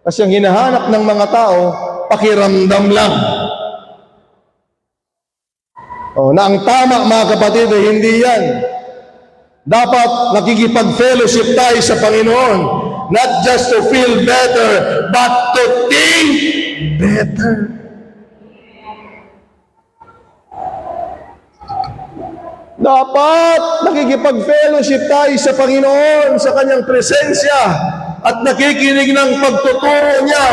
Kasi ang hinahanap ng mga tao, pakiramdam lang. Na ang tama, mga kapatid, ay hindi yan. Dapat nakikipag-fellowship tayo sa Panginoon. Not just to feel better, but to think better. Dapat nakikipag-fellowship tayo sa Panginoon, sa Kanyang presensya, at nakikinig ng pagtuturo niya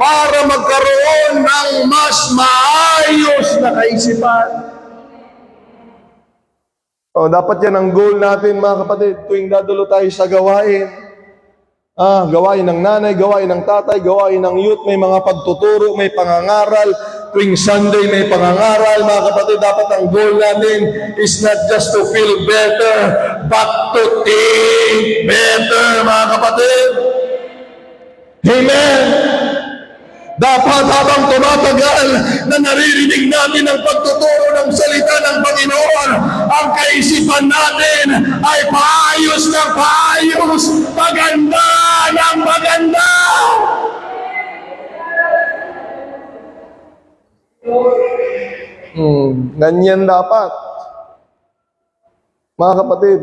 para magkaroon ng mas maayos na kaisipan. Dapat yan ang goal natin, mga kapatid, tuwing dadulo tayo sa gawain. Gawain ng nanay, gawain ng tatay, gawain ng youth, may mga pagtuturo, may pangangaral. Tuwing Sunday may pangangaral, mga kapatid, dapat ang goal natin is not just to feel better, but to think better, mga kapatid. Amen! Dapat habang tumatagal na naririnig natin ang pagtuturo ng salita ng Panginoon, ang kaisipan natin ay paayos ng paayos, maganda ng maganda. Ganyan dapat. Mga kapatid,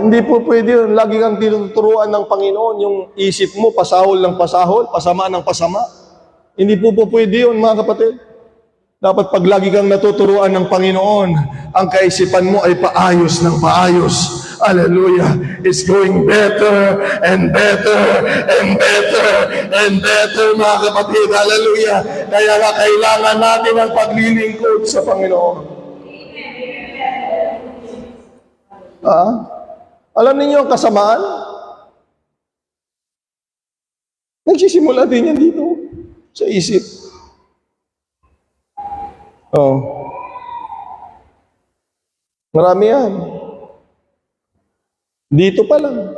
hindi po pwede yun. Lagi kang tinuturuan ng Panginoon yung isip mo, pasahol ng pasahol, pasama ng pasama. Hindi po pwede yun, mga kapatid. Dapat pag lagi kang natuturuan ng Panginoon, ang kaisipan mo ay paayos ng paayos. Hallelujah. It's going better and better and better and better, mga kapatid. Hallelujah. Kaya nga kailangan natin ang paglilingkod sa Panginoon. Alam niyo ang kasamaan? Nagsisimula din yan dito sa isip. Marami yan. Dito pa lang.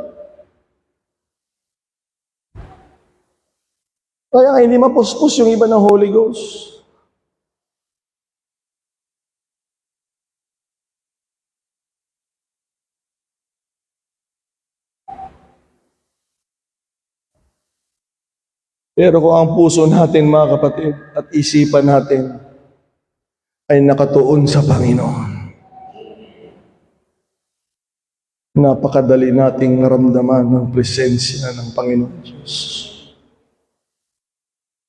Kaya hindi mapuspos yung iba ng Holy Ghost. Pero kung ang puso natin, mga kapatid, at isipan natin ay nakatuon sa Panginoon, napakadali nating naramdaman ng presensya ng Panginoon Diyos.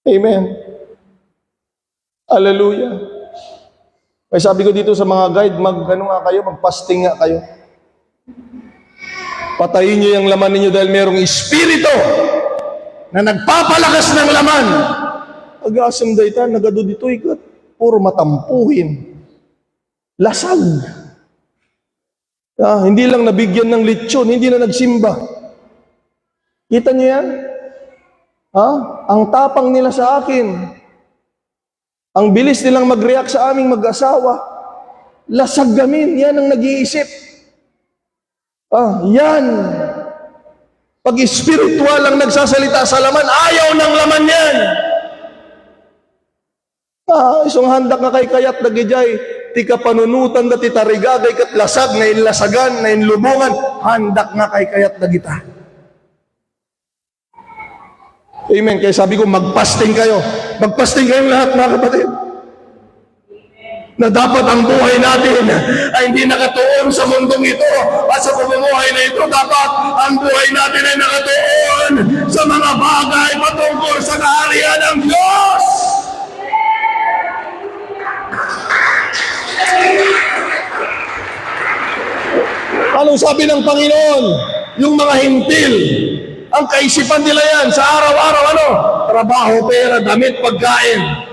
Amen. Hallelujah. Kaya sabi ko dito sa mga guide, mag-fasting nga kayo. Patayin niyo yung laman ninyo dahil mayroong espiritu na nagpapalakas ng laman. Agasam dayta, nagado dito ikat. Puro matampuhin. Lasag. Hindi lang nabigyan ng lechon, hindi na nagsimba. Kita niyo yan? Ang tapang nila sa akin. Ang bilis nilang mag-react sa aming mag-asawa. Lasag gamin, yan ang nag-iisip. Yan. Pag spiritual ang nagsasalita sa laman, ayaw ng laman yan. Isang handak nga kay kayat nagijay, tika panunutan da titarigagay kat lasag, na inlasagan, na inlubungan, handak nga kay kayat nagita. Amen. Kaya sabi ko, mag-fasting kayo. Mag-fasting kayong lahat, mga kapatid. Na dapat ang buhay natin ay hindi nakatuon sa mundong ito at sa pamumuhay na ito. Dapat ang buhay natin ay nakatuon sa mga bagay patungkol sa kaharian ng Diyos. Anong sabi ng Panginoon? Yung mga hintil, ang kaisipan nila yan sa araw-araw, trabaho, pera, damit, pagkain.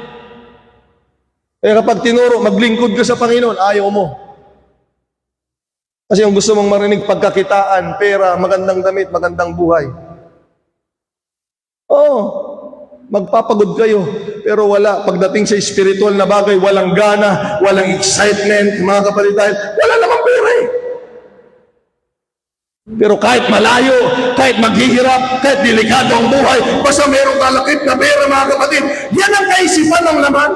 Kaya kapag tinuro, maglingkod ka sa Panginoon, ayaw mo. Kasi yung gusto mong marinig, pagkakitaan, pera, magandang damit, magandang buhay. Magpapagod kayo, pero wala. Pagdating sa spiritual na bagay, walang gana, walang excitement, mga kapatid, wala namang pera eh. Pero kahit malayo, kahit maghihirap, kahit delikado ang buhay, basta merong kalakip na pera, mga kapatid, yan ang kaisipan ng laman.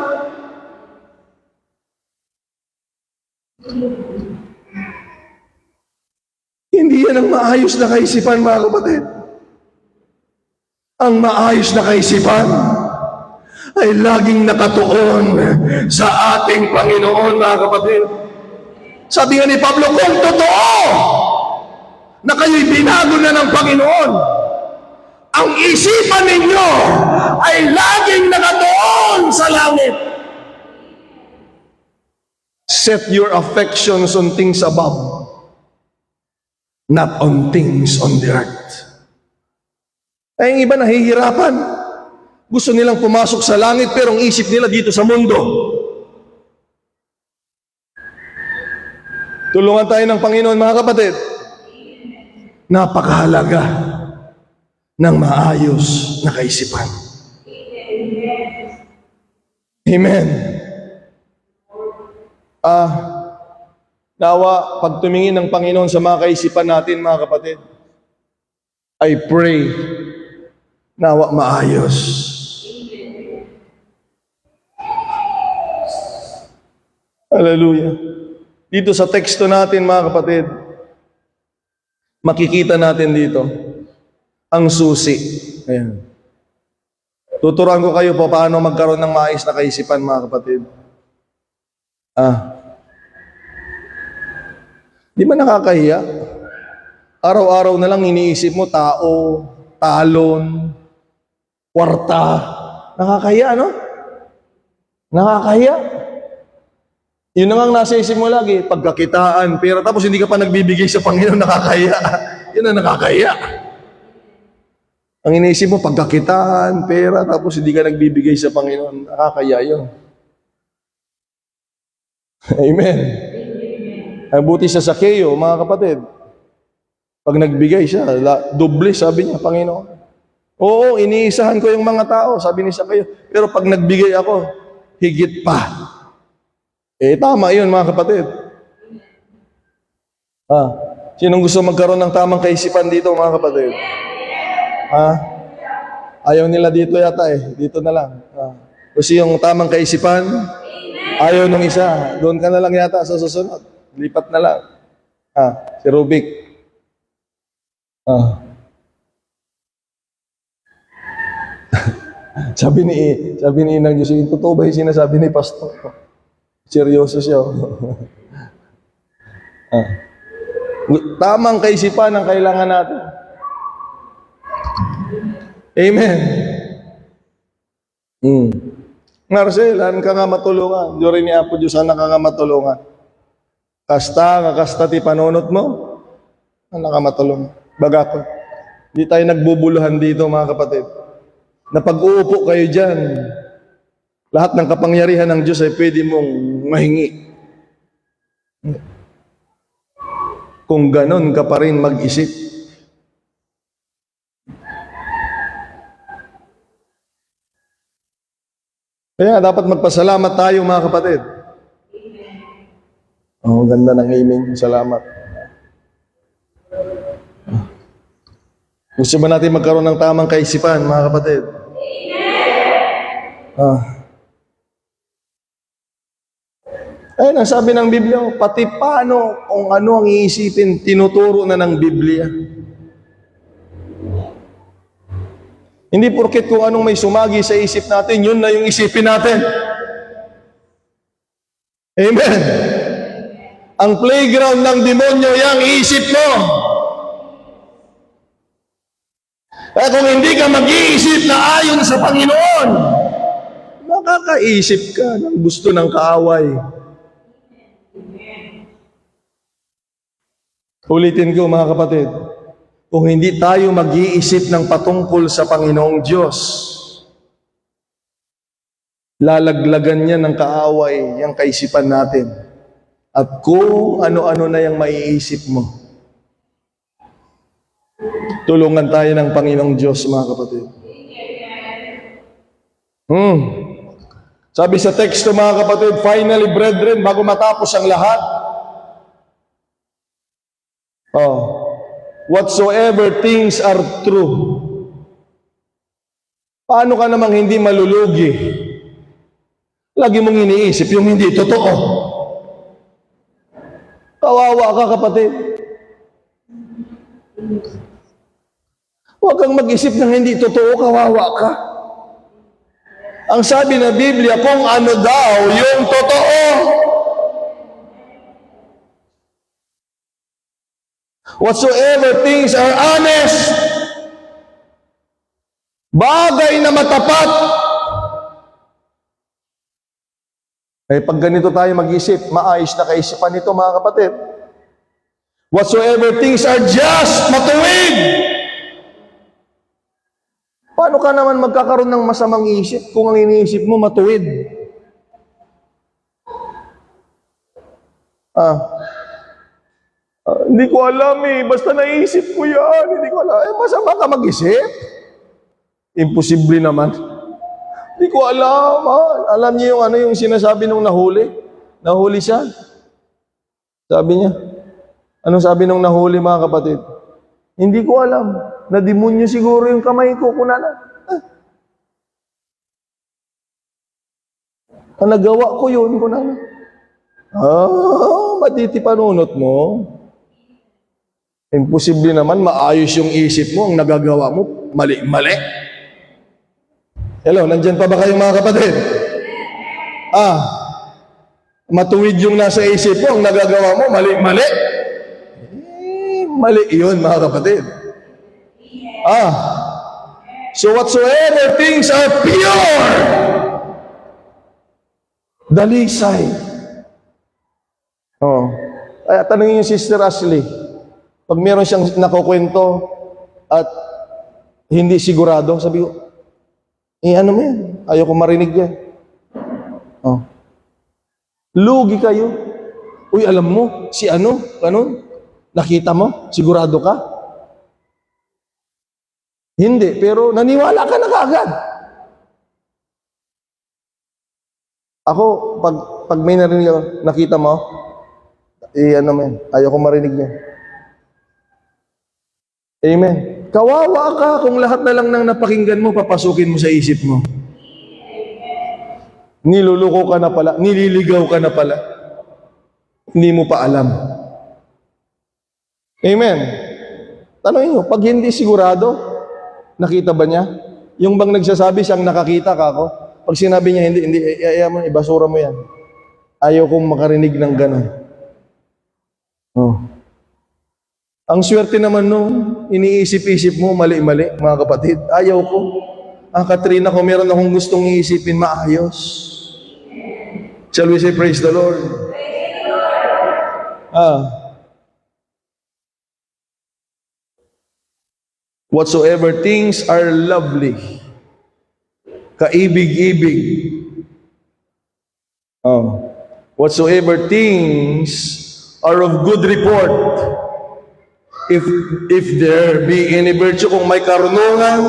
Hindi yan ang maayos na kaisipan, mga kapatid. Ang maayos na kaisipan ay laging nakatuon sa ating Panginoon, mga kapatid. Sabi nga ni Pablo, kung totoo na kayo'y binago na ng Panginoon, ang isipan ninyo ay laging nakatuon sa langit. Set your affections on things above, not on things on the earth. Ay, yung iba nahihirapan. Gusto nilang pumasok sa langit, pero ang isip nila dito sa mundo. Tulungan tayo ng Panginoon, mga kapatid. Napakahalaga ng maayos na kaisipan. Amen. Nawa, pag tumingin ng Panginoon sa mga kaisipan natin, mga kapatid, I pray, nawa maayos. Hallelujah. Dito sa teksto natin, mga kapatid, makikita natin dito ang susi. Ayan. Tuturuan ko kayo po paano magkaroon ng maayos na kaisipan, mga kapatid. Di ba nakakahiya? Araw-araw na lang iniisip mo tao, talon, kwarta, Nakakahiya, no? Nakakahiya. Yun na nga ang nasa isip mo lagi, pagkakitaan, pera, tapos hindi ka pa nagbibigay sa Panginoon, nakakahiya. Yun ang nakakahiya. Ang iniisip mo, pagkakitaan, pera, tapos hindi ka nagbibigay sa Panginoon, nakakahiya yun. Amen. Ang buti sa Sakeo, mga kapatid, pag nagbigay siya, doble, sabi niya, Panginoon. Oo, iniisahan ko yung mga tao, sabi ni Sakeo. Pero pag nagbigay ako, higit pa. Tama yun, mga kapatid. Sinong gusto magkaroon ng tamang kaisipan dito, mga kapatid? Ayaw nila dito yata Dito na lang. Kasi yung tamang kaisipan, ayaw nung isa. Doon ka na lang yata sa susunod. Lipat na lang. Si Rubik. Sabi ni Inang Diyos, totoo ba yung sinasabi ni Pastor? Seryoso siya. Tamang kaisipan ang kailangan natin. Amen. Marcel, an ka nga matulungan. Diyo rin ni Apo Diyos, an ka nga matulungan. Kasta ti panunot mo, an ka matulungan. Baga ko. Hindi tayo nagbubuluhan dito, mga kapatid. Na pag-uupo kayo dyan, lahat ng kapangyarihan ng Diyos ay pwede mong mahingi. Kung ganon ka pa rin mag-isip. Kaya dapat magpasalamat tayo, mga kapatid. Ganda ng amen. Salamat. Gusto ba natin magkaroon ng tamang kaisipan, mga kapatid? Ang sabi ng Biblia, pati paano kung ano ang iisipin, tinuturo na ng Biblia. Hindi porket kung anong may sumagi sa isip natin, yun na yung isipin natin. Amen. Ang playground ng demonyo, yung isip mo. Kaya kung hindi ka mag-iisip na ayon sa Panginoon, makakaisip ka ng gusto ng kaaway. Ulitin ko, mga kapatid, kung hindi tayo mag-iisip ng patungkol sa Panginoong Diyos, lalaglagan niya ng kaaway yung kaisipan natin. At kung ano-ano na yung maiisip mo, tulungan tayo ng Panginoong Diyos, mga kapatid. Sabi sa teksto, mga kapatid, finally, brethren, bago matapos ang lahat, whatsoever things are true. Paano ka namang hindi malulugi? Lagi mong iniisip yung hindi totoo. Kawawa ka, kapatid. Huwag kang mag-isip ng hindi totoo, kawawa ka. Ang sabi na Biblia, kung ano daw yung totoo. Whatsoever things are honest, bagay na matapat. Pag ganito tayo mag-isip, maayos na kaisipan nito, mga kapatid. Whatsoever things are just, matuwid. Paano ka naman magkakaroon ng masamang isip kung ang iniisip mo matuwid? Hindi ko alam basta naisip ko yan, hindi ko alam. Masama ka mag-isip? Imposible naman. Hindi ko alam. Alam niyo yung sinasabi nung nahuli? Nahuli siya. Sabi niya. Anong sabi nung nahuli, mga kapatid? Hindi ko alam. Nadimonyo siguro yung kamay ko. Kunana. Nagawa ko yun. Kunana. Matiti panunot mo. Imposible naman, maayos yung isip mo, ang nagagawa mo, mali-mali. Hello, nandyan pa ba kayong mga kapatid? Matuwid yung nasa isip mo, ang nagagawa mo, mali-mali. Mali yun, mga kapatid. So whatsoever things are pure, dalisay. Oh. Kaya tanungin yung Sister Ashley, pag meron siyang nakukwento at hindi sigurado, sabi ko, ano mo yan? Ayoko marinig yan. Oh. Lugi kayo. Uy, alam mo, si ano, ganun, nakita mo, sigurado ka? Hindi, pero naniwala ka na kaagad. Ako, pag may narinig ako, nakita mo, ano mo yan, ayoko marinig yan. Amen. Kawawa ka kung lahat na lang ng napakinggan mo, papasukin mo sa isip mo. Niluluko ka na pala, nililigaw ka na pala. Hindi mo pa alam. Amen. Tanongin nyo, pag hindi sigurado, nakita ba niya? Yung bang nagsasabi siyang nakakita ka ako? Pag sinabi niya, hindi, ibasura mo yan. Ayaw kong makarinig ng gano'n. Oh. Ang swerte naman nung iniisip-isip mo, mali-mali, mga kapatid. Ayaw ko. Katrina, kung meron akong gustong iisipin, maayos. Shall we say, praise the Lord? Whatsoever things are lovely, kaibig-ibig. Whatsoever things are of good report, if there be any virtue, kung may karunungan,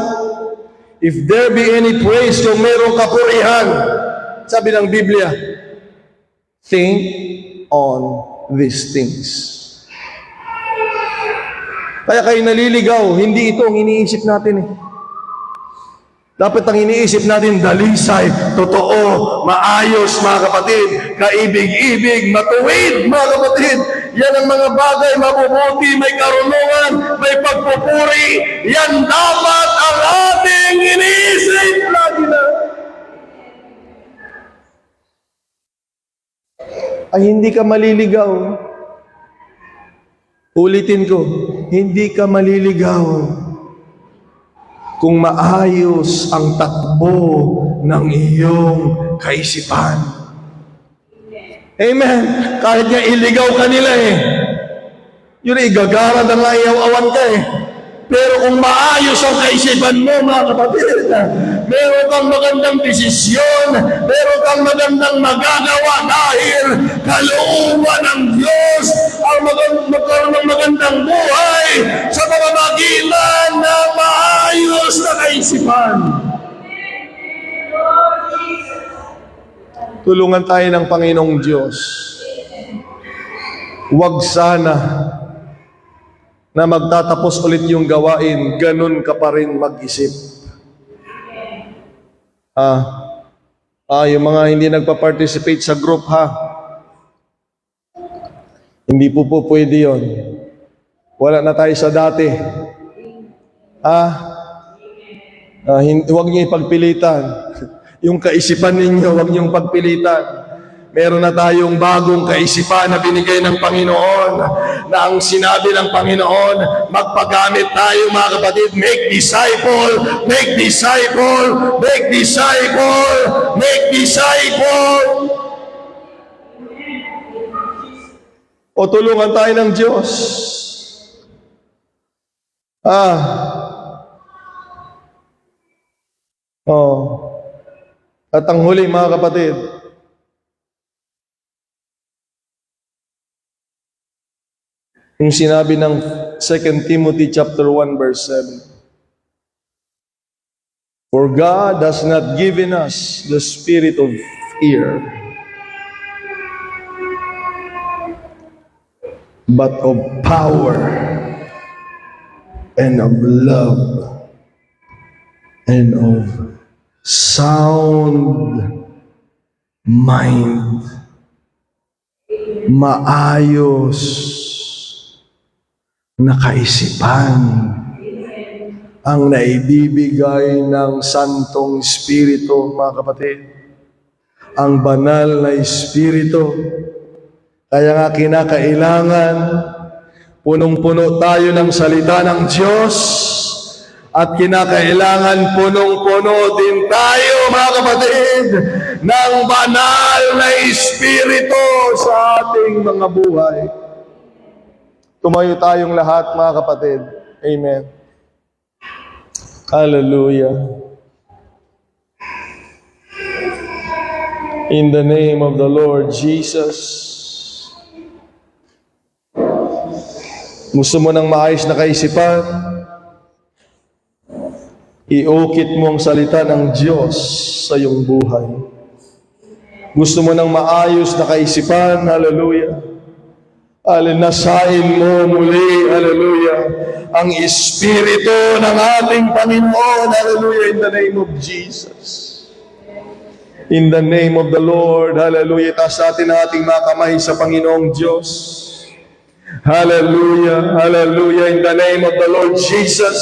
if there be any praise, kung mayroong kapurihan, sabi ng Biblia, think on these things. Kaya kayo naliligaw, hindi ito ang iniisip natin eh. Dapat ang iniisip natin, dalisay, totoo, maayos, mga kapatid, kaibig-ibig, matuwid, mga kapatid. Yan ang mga bagay, mabubuti, may karunungan, may pagpupuri. Yan dapat ang ating iniisip lagi na. Ay, hindi ka maliligaw. Ulitin ko, hindi ka maliligaw kung maayos ang takbo ng iyong kaisipan. Amen. Kahit nga iligaw ka nila eh. Yun ay gagara na nga iaw-awan ka eh. Pero kung maayos ang kaisipan mo, mga kapatid, meron kang magandang desisyon, meron kang magandang magagawa dahil kalooban ng Diyos ang magkaroon ng magandang buhay sa pamamagitan ng maayos na kaisipan. Tulungan tayo ng Panginoong Diyos. Huwag sana na magtatapos ulit yung gawain, ganun ka pa rin mag-isip. Yung mga hindi nagpa-participate sa group, hindi po pwede yun. Wala na tayo sa dati. Huwag niyo ipagpilitan. Yung kaisipan ninyo, huwag niyong pagpilitan. Meron na tayong bagong kaisipan na binigay ng Panginoon, na ang sinabi ng Panginoon, magpagamit tayo, mga kapatid, make disciple, make disciple, make disciple, make disciple. O tulungan tayo ng Diyos. At ang huli, mga kapatid, yung sinabi ng 2 Timothy chapter 1 verse 7. For God has not given us the spirit of fear, but of power and of love and of sound mind. Maayos na kaisipan ang naibibigay ng Santong Espiritu, mga kapatid. Ang banal na Espiritu. Kaya nga kinakailangan punong-puno tayo ng salita ng Diyos At kinakailangan punong-puno din tayo, mga kapatid, ng banal na Espiritu sa ating mga buhay. Tumayo tayong lahat, mga kapatid. Amen. Hallelujah. In the name of the Lord Jesus. Gusto mo ng maayos na kaisipan? Iukit mo ang salita ng Diyos sa iyong buhay. Gusto mo ng maayos na kaisipan? Hallelujah. Nasain mo muli, hallelujah, ang Espiritu ng ating Panginoon, hallelujah, in the name of Jesus. In the name of the Lord, hallelujah. Taas natin ang ating mga kamay sa Panginoong Diyos. Hallelujah, hallelujah, in the name of the Lord Jesus.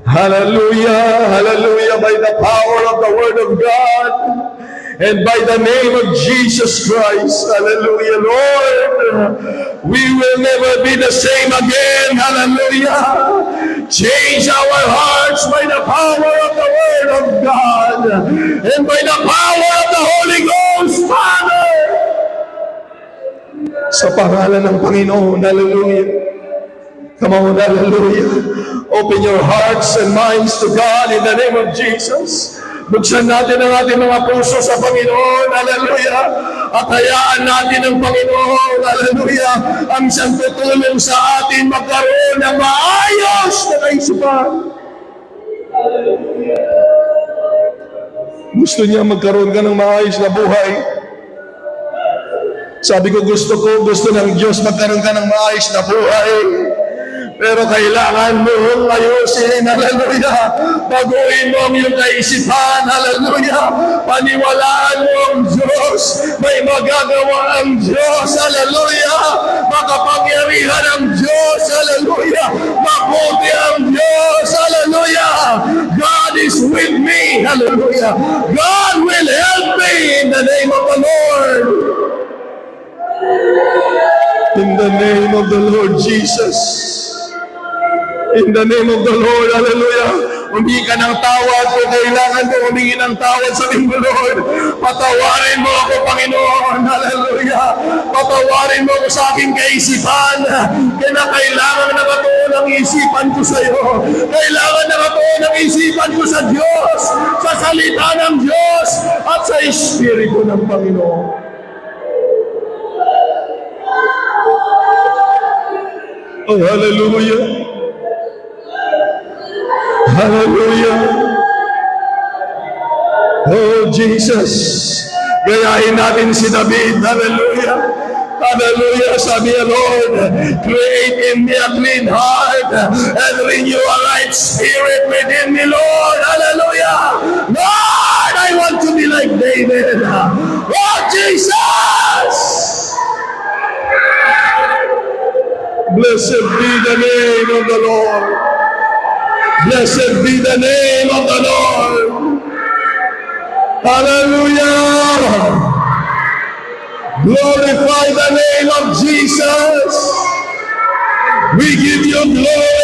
Hallelujah, hallelujah, by the power of the Word of God and by the name of Jesus Christ, hallelujah, Lord, we will never be the same again, hallelujah. Change our hearts by the power of the Word of God and by the power of the Holy Ghost, Father. Sa pangalan ng Panginoon, hallelujah. Come on, hallelujah. Open your hearts and minds to God in the name of Jesus. Buksan natin ang ating mga puso sa Panginoon, hallelujah. At hayaan natin ang Panginoon, hallelujah, ang siyang tutulong sa atin magkaroon ng maayos na kaisipan. Gusto niya magkaroon ka ng maayos na buhay. Sabi ko, gusto ng Diyos magkaroon ka ng maayos na buhay. Pero kailangan mo ayusin, hallelujah. Baguhin mo ang iyong kaisipan, hallelujah. Paniwalaan mo ang Diyos. May magagawa ang Diyos, hallelujah. Makapangyarihan ang Diyos, hallelujah. Mabuti ang Diyos, hallelujah. God is with me, hallelujah. God will help me in the name of the Lord. In the name of the Lord Jesus. In the name of the Lord, hallelujah. Humingi ka ng tawad kung kailangan mo humingi ng tawad sa mo, Lord. Patawarin mo ako, Panginoon, hallelujah. Patawarin mo ako sa aking kaisipan. Kailangan nakatuon ang isipan ko sa iyo. Kailangan nakatuon ang isipan ko sa Diyos, sa salita ng Diyos, at sa Espiritu ng Panginoon. Oh, hallelujah. Hallelujah. Oh, Jesus. Gayahin natin si David. Hallelujah. Hallelujah. Sabi niya, Lord, create in me a clean heart and renew a right spirit within me, Lord. Hallelujah. Lord, I want to be like David. Oh, Jesus. Blessed be the name of the Lord. Blessed be the name of the Lord. Hallelujah. Glorify the name of Jesus. We give you glory.